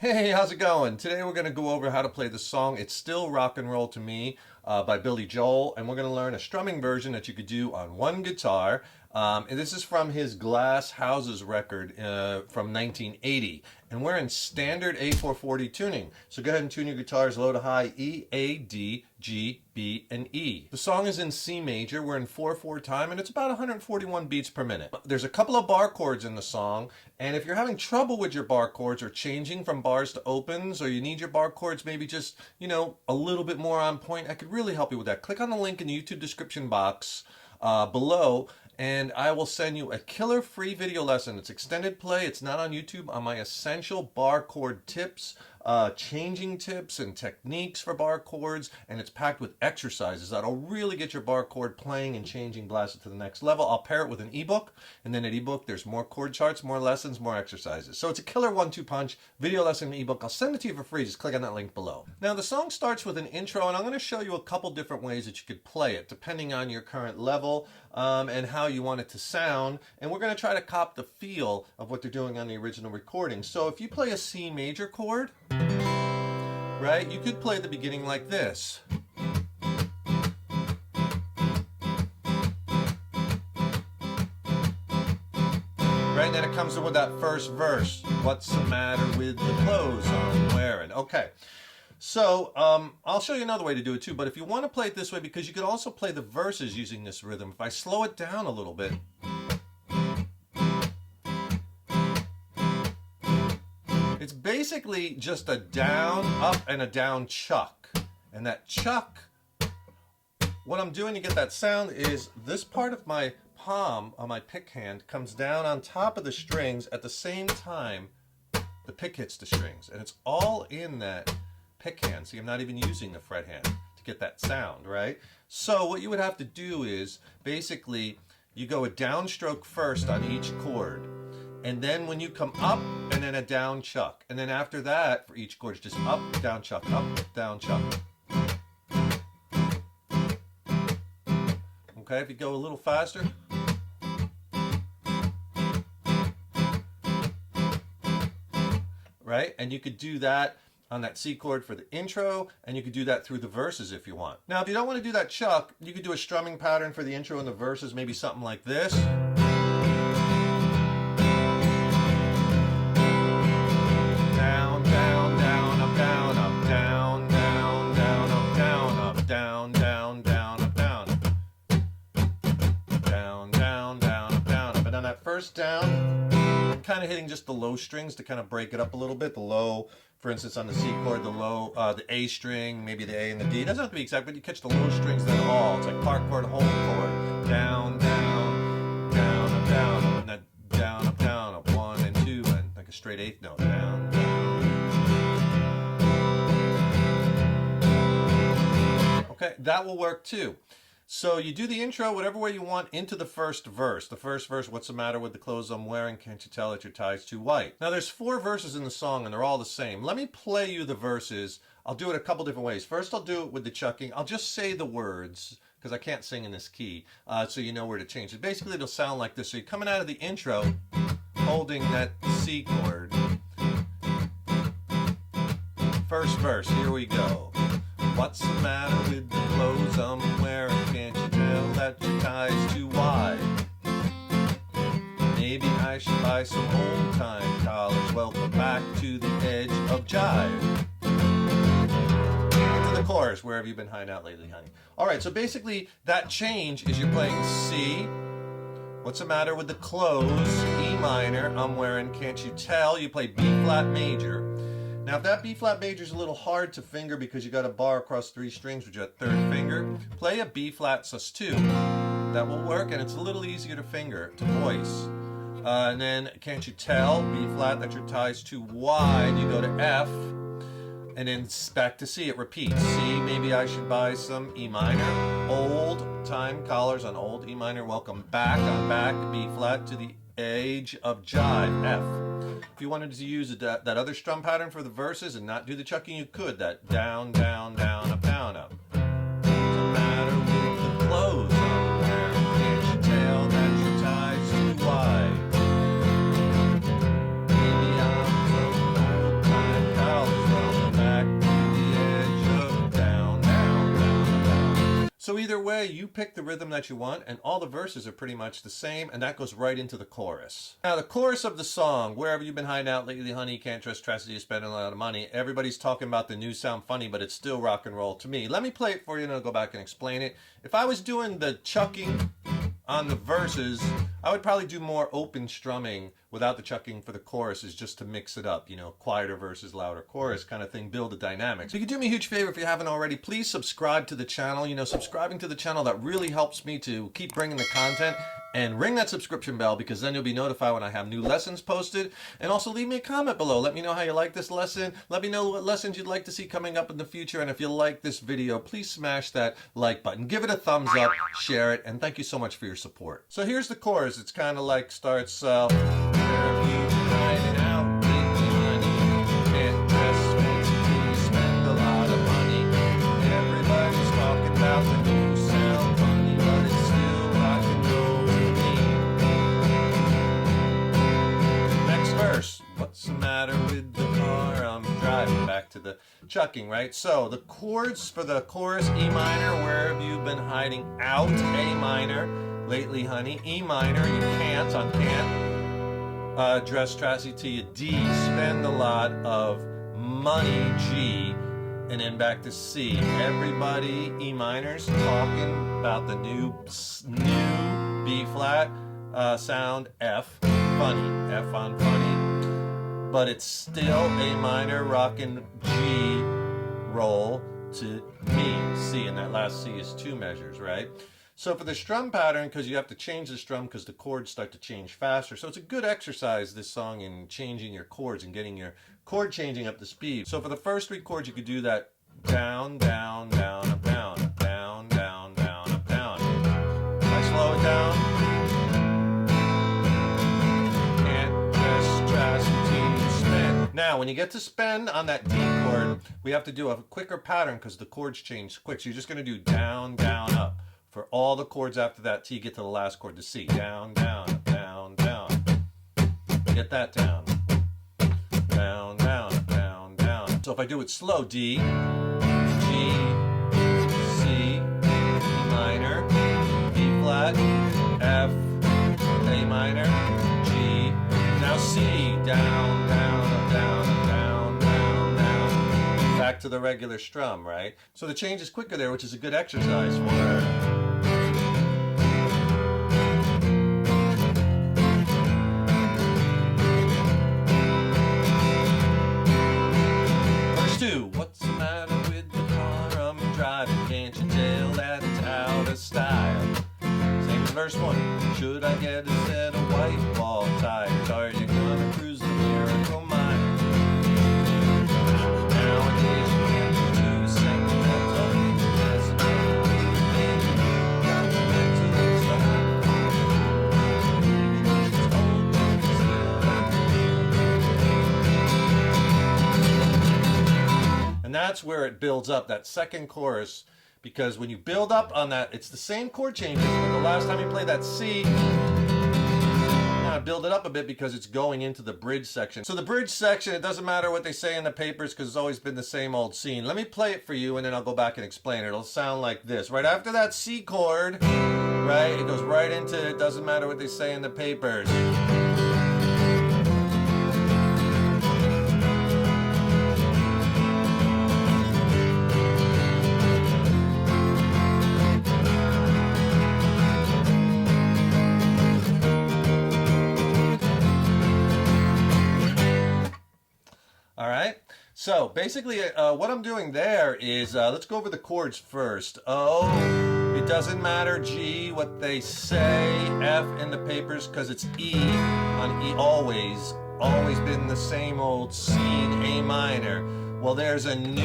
Hey, how's it going? Today we're going to go over how to play the song It's Still Rock and Roll to Me by Billy Joel, and we're going to learn a strumming version that you could do on one guitar. And this is from his Glass Houses record from 1980. And we're in standard A440 tuning. So go ahead and tune your guitars low to high E, A, D, G, B, and E. The song is in C major. We're in 4/4 time, and it's about 141 beats per minute. There's a couple of bar chords in the song, and if you're having trouble with your bar chords or changing from bars to opens, or you need your bar chords maybe just, a little bit more on point, I could really help you with that. Click on the link in the YouTube description box below, and I will send you a killer free video lesson. It's extended play. It's not on YouTube, on my essential bar chord tips, changing tips and techniques for bar chords, and it's packed with exercises that'll really get your bar chord playing and changing, blast it to the next level. I'll pair it with an ebook, and then at ebook there's more chord charts, more lessons, more exercises. So it's a killer 1-2 punch video lesson and ebook. I'll send it to you for free. Just click on that link below. Now the song starts with an intro, and I'm going to show you a couple different ways that you could play it depending on your current level and how you want it to sound, and we're going to try to cop the feel of what they're doing on the original recording. So if you play a C major chord, right, you could play the beginning like this. Right, and then it comes in with that first verse. What's the matter with the clothes I'm wearing? Okay. So I'll show you another way to do it too, but if you want to play it this way, because you could also play the verses using this rhythm, if I slow it down a little bit, it's basically just a down, up, and a down chuck. And that chuck, what I'm doing to get that sound is this part of my palm on my pick hand comes down on top of the strings at the same time the pick hits the strings. And it's all in that pick hand. See, I'm not even using the fret hand to get that sound, right? So what you would have to do is basically you go a downstroke first on each chord, and then when you come up, and then a down chuck, and then after that for each chord it's just up, down chuck, down chuck. Okay, if you go a little faster. Right, and you could do that on that C chord for the intro, and you could do that through the verses if you want. Now, if you don't want to do that chuck, you could do a strumming pattern for the intro and the verses, maybe something like this. Down, down, down, up, down, up, down, down, down, up, down, up, down, down, down, up, down, down, down, down, up, down, up. And on that first down, I'm kind of hitting just the low strings to kind of break it up a little bit. The low, for instance, on the C chord, the low, the A string, maybe the A and the D. It doesn't have to be exact, but you catch the low strings then all. It's like part chord, whole chord. Down, down, down, up, down, up, and that down, up, 1 and 2, and like a straight eighth note. Down, down. Okay, that will work too. So you do the intro whatever way you want into the first verse. The first verse, what's the matter with the clothes I'm wearing? Can't you tell that your tie's too white? Now there's 4 verses in the song and they're all the same. Let me play you the verses. I'll do it a couple different ways. First I'll do it with the chucking. I'll just say the words because I can't sing in this key, so you know where to change it. Basically it'll sound like this. So you're coming out of the intro holding that C chord. First verse, here we go. What's the matter with the clothes I'm wearing? Can't you tell that your tie's too wide? Maybe I should buy some old-time collars. Welcome back to the edge of jive. Into the chorus, where have you been hiding out lately, honey? All right, so basically that change is you're playing C. What's the matter with the clothes? E minor, I'm wearing, can't you tell? You play B flat major. Now if that B flat major is a little hard to finger because you got a bar across 3 strings with your 3rd finger, play a B flat sus2. That will work, and it's a little easier to finger, to voice. And then can't you tell? B flat, that your tie's too wide. You go to F, and then back to C. It repeats. C, maybe I should buy some E minor. Old time collars on old E minor. Welcome back on back. B flat to the edge of jive. F. If you wanted to use that other strum pattern for the verses and not do the chucking, you could. That down, down, down, up, down, up. What's the matter with the clothes I'm wearing? Can't you tell that your tie's too wide? Maybe I'm some old time So either way, you pick the rhythm that you want, and all the verses are pretty much the same, and that goes right into the chorus. Now, the chorus of the song, wherever you've been hiding out lately, honey, can't trust Tracy, you're spending a lot of money. Everybody's talking about the new sound funny, but it's still rock and roll to me. Let me play it for you, and I'll go back and explain it. If I was doing the chucking on the verses, I would probably do more open strumming without the chucking for the choruses, just to mix it up, you know, quieter verses, louder chorus kind of thing, build the dynamics. So you could do me a huge favor if you haven't already, please subscribe to the channel. You know, subscribing to the channel, that really helps me to keep bringing the content, and ring that subscription bell, because then you'll be notified when I have new lessons posted. And also leave me a comment below. Let me know how you like this lesson. Let me know what lessons you'd like to see coming up in the future. And if you like this video, please smash that like button. Give it a thumbs up, share it, and thank you so much for your support. So here's the chorus. It's kind of like starts, where have you been hiding out lately, honey? Can't dress fancy, you spend a lot of money. Everybody's talking about the new sound funny, but it's still rock and roll to me. Next verse. What's the matter with the car I'm driving? Back to the chucking, right? So the chords for the chorus: E minor, where have you been hiding out? A minor, lately, honey. E minor, you can't, on can't. Dress Tracy to you. D, spend a lot of money. G, and then back to C. Everybody, E minors, talking about the new B flat sound. F, funny. F on funny, but it's still A minor, rockin' G roll to me. C, and that last C is 2 measures, right? So for the strum pattern, because you have to change the strum because the chords start to change faster. So it's a good exercise, this song, in changing your chords and getting your chord changing up to speed. So for the first 3 chords, you could do that down, down, down, up, down, up, down, down, down, up, down. If I slow it down, can't just trust to spend. Now, when you get to spend on that D chord, we have to do a quicker pattern because the chords change quick. So you're just going to do down, down, up. For all the chords after that till you get to the last chord, to C. Down, down, down, down. Get that down. Down, down, down, down. So if I do it slow, D, G, C, E minor, B flat, F, A minor, G. Now C. Down, down, up, down, up, down, down, down. Back to the regular strum, right? So the change is quicker there, which is a good exercise for her. What's the matter with the car I'm driving? Can't you tell that it's out of style? Same as verse 1. Should I get a set of white wall tires? Are you gonna cruise the Miracle Mile? Nowadays you can't be too sentimental. There's another baby, got the mental style. It's old, but it's still rock and roll. And that's where it builds up, that second chorus, because when you build up on that, it's the same chord changes, but the last time you play that C, build it up a bit because it's going into the bridge section. So the bridge section, it doesn't matter what they say in the papers because it's always been the same old scene. Let me play it for you and then I'll go back and explain it. It'll sound like this. Right after that C chord, right, it goes right into it doesn't matter what they say in the papers. All right, so basically what I'm doing there is, let's go over the chords first. O, it doesn't matter. G, what they say. F in the papers because it's E on E, always been the same old scene. A minor. Well, there's a new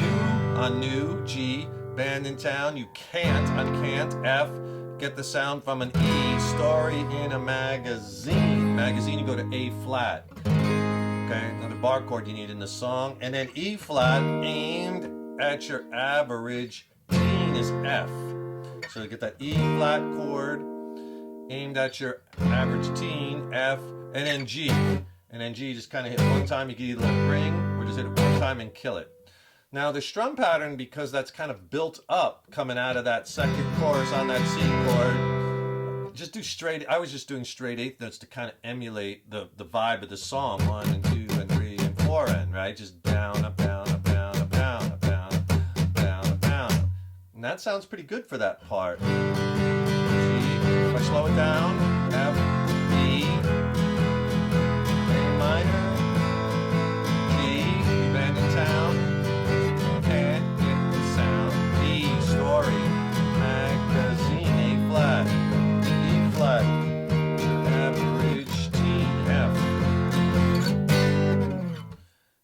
on new. G, band in town. You can't on can't. F, get the sound from an E. Story in a magazine. Magazine, you go to A flat. Okay, another bar chord you need in the song. And then E flat, aimed at your average teen, is F. So you get that E flat chord, aimed at your average teen, F, and then G. And then G, just kind of hit one time. You can either let it ring or just hit it one time and kill it. Now the strum pattern, because that's kind of built up coming out of that second chorus on that C chord, just do straight. I was just doing straight eighth notes to kind of emulate the vibe of the song. 1 and 2 and 3 and 4 and right, just down, up, down, up, down, up, down, up, down, up, down, up, down. And that sounds pretty good for that part. G, if I slow it down, F, E, A minor, G, we band in town, can't get the sound, E, story, magazine, A flat, E flat, average, T, F.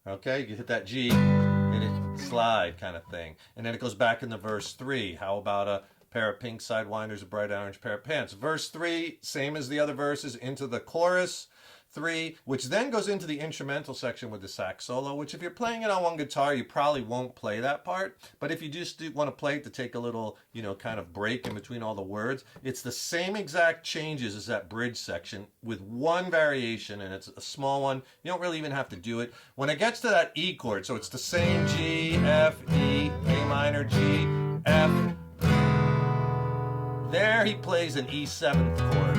Okay, you hit that G, hit it, slide kind of thing. And then it goes back in the verse 3. How about a pair of pink sidewinders, a bright orange pair of pants? Verse 3, same as the other verses, into the chorus 3, which then goes into the instrumental section with the sax solo, which if you're playing it on one guitar, you probably won't play that part. But if you just want to play it to take a little, kind of break in between all the words, it's the same exact changes as that bridge section with one variation, and it's a small one. You don't really even have to do it. When it gets to that E chord, so it's the same G, F, E, A minor, G, F. There he plays an E7th chord.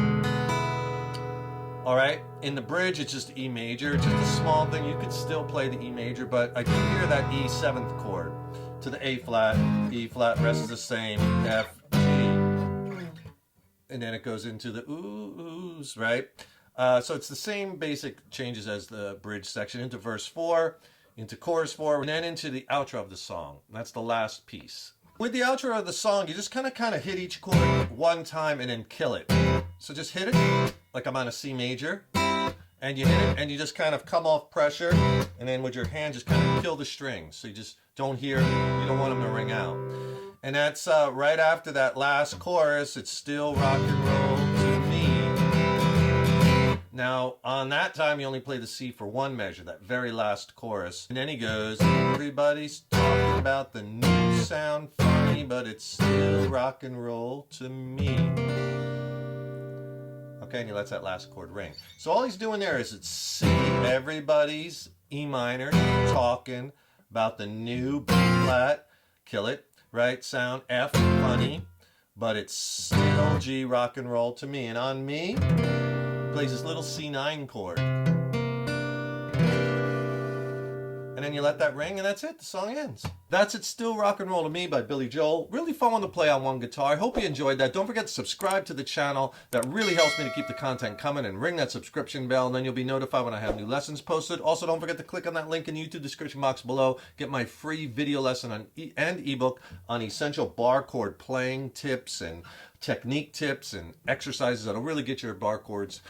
All right, in the bridge, it's just E major. It's just a small thing. You could still play the E major, but I can hear that E7th chord to the A flat, E flat, rest is the same, F, G. And then it goes into the oohs, right? So it's the same basic changes as the bridge section, into verse 4, into chorus 4, and then into the outro of the song. That's the last piece. With the outro of the song, you just kind of hit each chord one time and then kill it. So just hit it like I'm on a C major, and you hit it and you just kind of come off pressure, and then with your hand just kind of kill the strings. So you just don't hear, you don't want them to ring out. And that's right after that last chorus. It's still rock and roll to me. Now on that time you only play the C for one measure, that very last chorus. And then he goes, everybody's talking about the new sound, funny, but it's still rock and roll to me. Okay, and he lets that last chord ring. So all he's doing there is it's C, everybody's E minor, talking about the new B flat, kill it, right? Sound, F, funny, but it's still G, rock and roll to me. And on me, he plays this little C9 chord. And then you let that ring, and that's it. The song ends. That's It's Still Rock and Roll to Me by Billy Joel. Really fun one to play on one guitar. I hope you enjoyed that. Don't forget to subscribe to the channel. That really helps me to keep the content coming, and ring that subscription bell, and then you'll be notified when I have new lessons posted. Also, don't forget to click on that link in the YouTube description box below. Get my free video lesson and ebook on essential bar chord playing tips and technique tips and exercises that'll really get your bar chords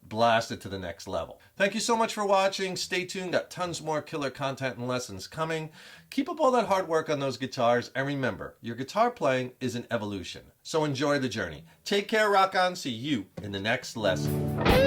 blasted to the next level. Thank you so much for watching. Stay tuned. Got tons more killer content and lessons coming. Keep up all that hard work on those guitars, and remember, your guitar playing is an evolution. So enjoy the journey. Take care, rock on. See you in the next lesson.